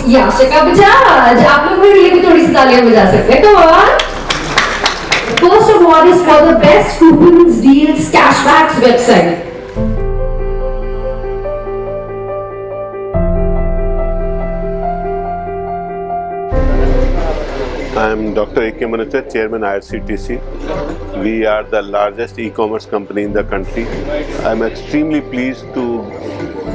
याशिका बजाज, आप लोग मेरे लिए भी थोड़ी सी तालियां बजा सकते हैं? Come on. First award is for the best coupons, deals, cashbacks website. I am Dr. A.K. Manachar, Chairman IRCTC. We are the largest e-commerce company in the country. I am extremely pleased to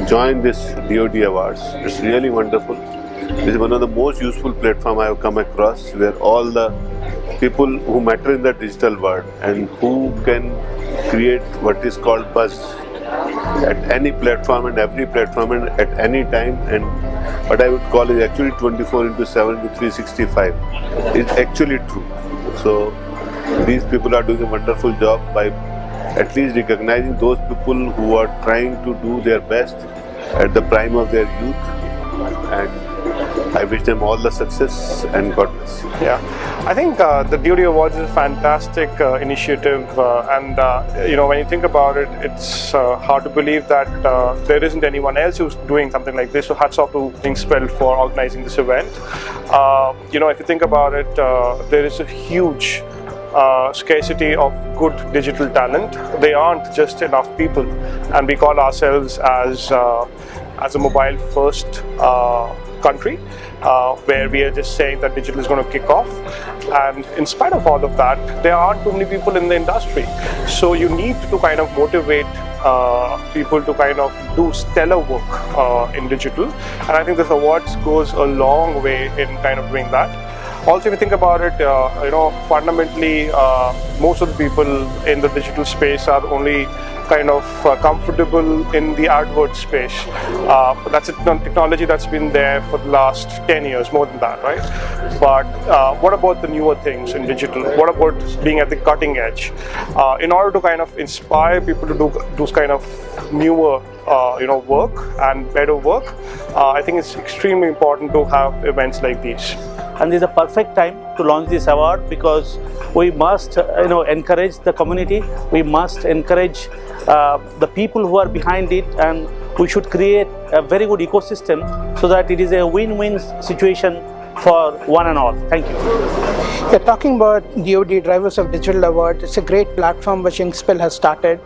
join this DoD Awards. It's really wonderful. This is one of the most useful platforms I have come across, where all the people who matter in the digital world and who can create what is called buzz at any platform and every platform and at any time, and what I would call is actually 24/7 to 365. It's actually true. So these people are doing a wonderful job by at least recognizing those people who are trying to do their best at the prime of their youth, and I wish them all the success and God bless. Yeah, I think the DoD Awards is a fantastic initiative, and when you think about it, it's hard to believe that there isn't anyone else who's doing something like this. So hats off to Thinkspell for organizing this event. If you think about it, there is a huge scarcity of good digital talent. They aren't just enough people, and we call ourselves as a mobile first country, where we are just saying that digital is going to kick off. And in spite of all of that, there aren't too many people in the industry. So you need to kind of motivate people to kind of do stellar work in digital. And I think this awards goes a long way in kind of doing that. Also, if you think about it, fundamentally, most of the people in the digital space are only kind of comfortable in the AdWords space. But that's a technology that's been there for the last 10 years, more than that, right? But what about the newer things in digital? What about being at the cutting edge? In order to kind of inspire people to do those kind of newer work and better work, I think it's extremely important to have events like these. And this is a perfect time to launch this award, because we must encourage the community, we must encourage the people who are behind it, and we should create a very good ecosystem so that it is a win-win situation for one and all. Thank you. Yeah, talking about DoD Drivers of Digital Award, it's a great platform which Thinkspell has started.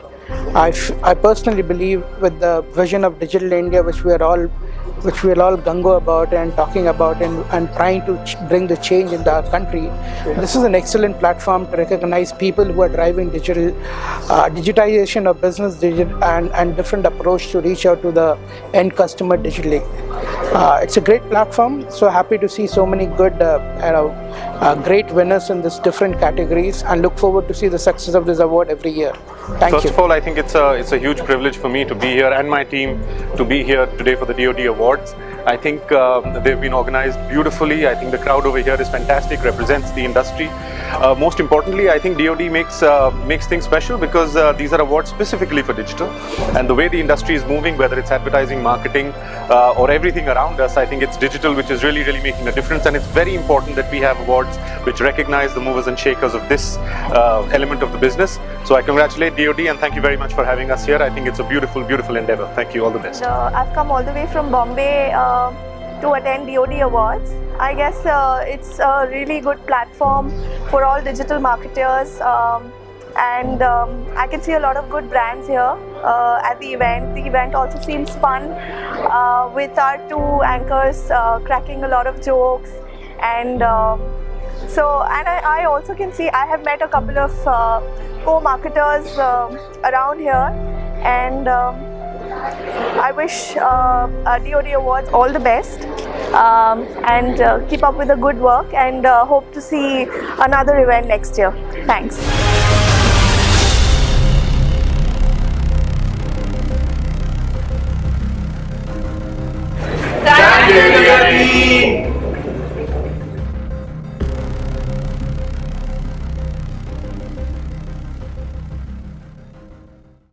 I personally believe with the vision of Digital India, which we are all gung-ho about and talking about and trying to bring the change in our country. This is an excellent platform to recognize people who are driving digitization of business and different approach to reach out to the end customer digitally. It's a great platform. So happy to see so many good, great winners in these different categories, and look forward to see the success of this award every year. Thank you. First of all, I think it's a huge privilege for me to be here and my team to be here today for the DoD Awards. I think they've been organized beautifully. I think the crowd over here is fantastic, represents the industry. Most importantly, I think DoD makes things special because these are awards specifically for digital, and the way the industry is moving, whether it's advertising, marketing, or everything around us, I think it's digital which is really making a difference. And it's very important that we have awards which recognize the movers and shakers of this element of the business. So I congratulate DoD and thank you very much for having us here. I think it's a beautiful endeavor. Thank you. All the best. I've come all the way from Bombay to attend DoD Awards. I guess it's a really good platform for all digital marketers, and I can see a lot of good brands here at the event. The event also seems fun, with our two anchors cracking a lot of jokes, and I also can see I have met a couple of co-marketers around here, and I wish DoD Awards all the best, and keep up with the good work, and hope to see another event next year. Thanks. Thank you, DoD.